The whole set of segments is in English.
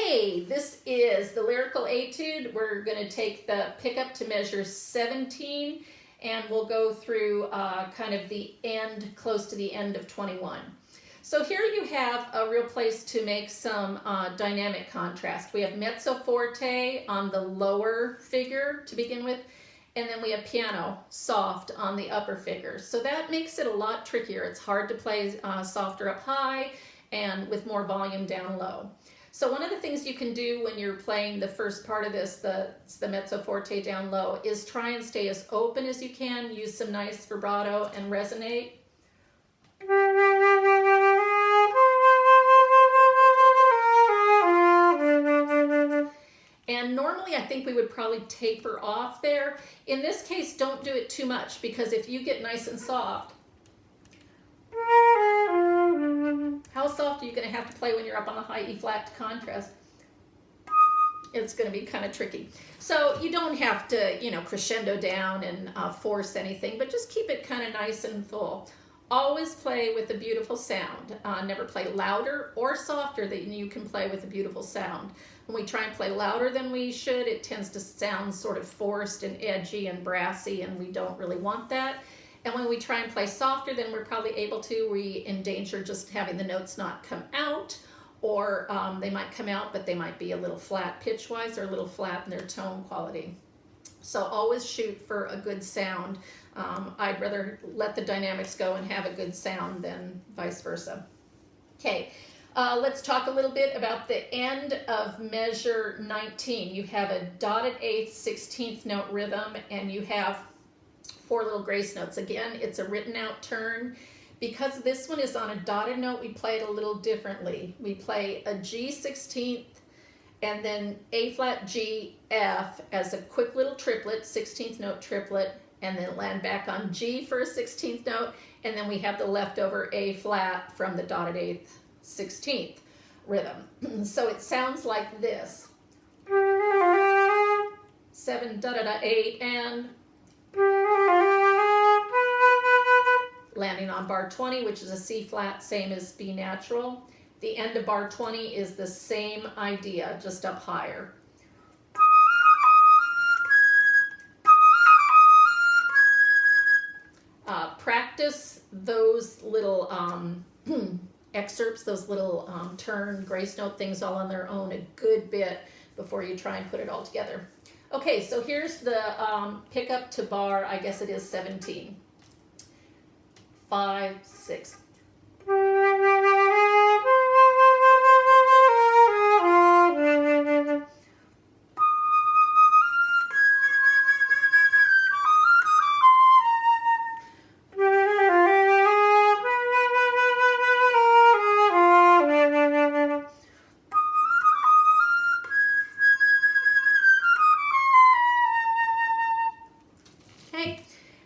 Okay, this is the lyrical etude. We're going to take the pickup to measure 17, and we'll go through kind of the end, close to the end of 21. So here you have a real place to make some dynamic contrast. We have mezzo forte on the lower figure to begin with, and then we have piano soft on the upper figure. So that makes it a lot trickier. It's hard to play softer up high and with more volume down low. So one of the things you can do when you're playing the first part of this, the mezzo forte down low, is try and stay as open as you can, use some nice vibrato and resonate. And normally I think we would probably taper off there. In this case, don't do it too much, because if you get nice and soft, how soft are you going to have to play when you're up on a high E flat contrast? It's going to be kind of tricky. So you don't have to, crescendo down and force anything, but just keep it kind of nice and full. Always play with a beautiful sound. Never play louder or softer than you can play with a beautiful sound. When we try and play louder than we should, it tends to sound sort of forced and edgy and brassy, and we don't really want that. And when we try and play softer than we're probably able to, we endanger just having the notes not come out, or they might come out, but they might be a little flat pitch-wise or a little flat in their tone quality. So always shoot for a good sound. I'd rather let the dynamics go and have a good sound than vice versa. Okay, let's talk a little bit about the end of measure 19. You have a dotted eighth 16th note rhythm, and you have 4 little grace notes. Again, it's a written out turn. Because this one is on a dotted note, we play it a little differently. We play a G 16th and then A flat G F as a quick little triplet, 16th note triplet, and then land back on G for a 16th note, and then we have the leftover A flat from the dotted eighth 16th rhythm. So it sounds like this. 7 da da da 8 and landing on bar 20, which is a C flat, same as B natural. The end of bar 20 is the same idea, just up higher. Practice those little excerpts, those little turn grace note things all on their own a good bit before you try and put it all together. Okay, so here's the pickup to bar, I guess it is 17. 5, 6.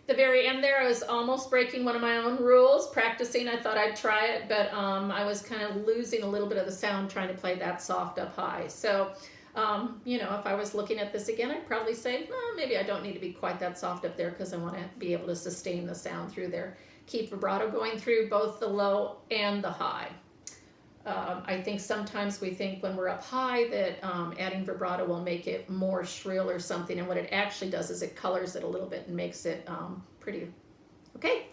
The very end there, I was almost breaking one of my own rules. Practicing, I thought I'd try it, but I was kind of losing a little bit of the sound trying to play that soft up high. So, if I was looking at this again, I'd probably say, maybe I don't need to be quite that soft up there because I want to be able to sustain the sound through there. Keep vibrato going through both the low and the high. I think sometimes we think when we're up high that adding vibrato will make it more shrill or something, and what it actually does is it colors it a little bit and makes it pretty. Okay,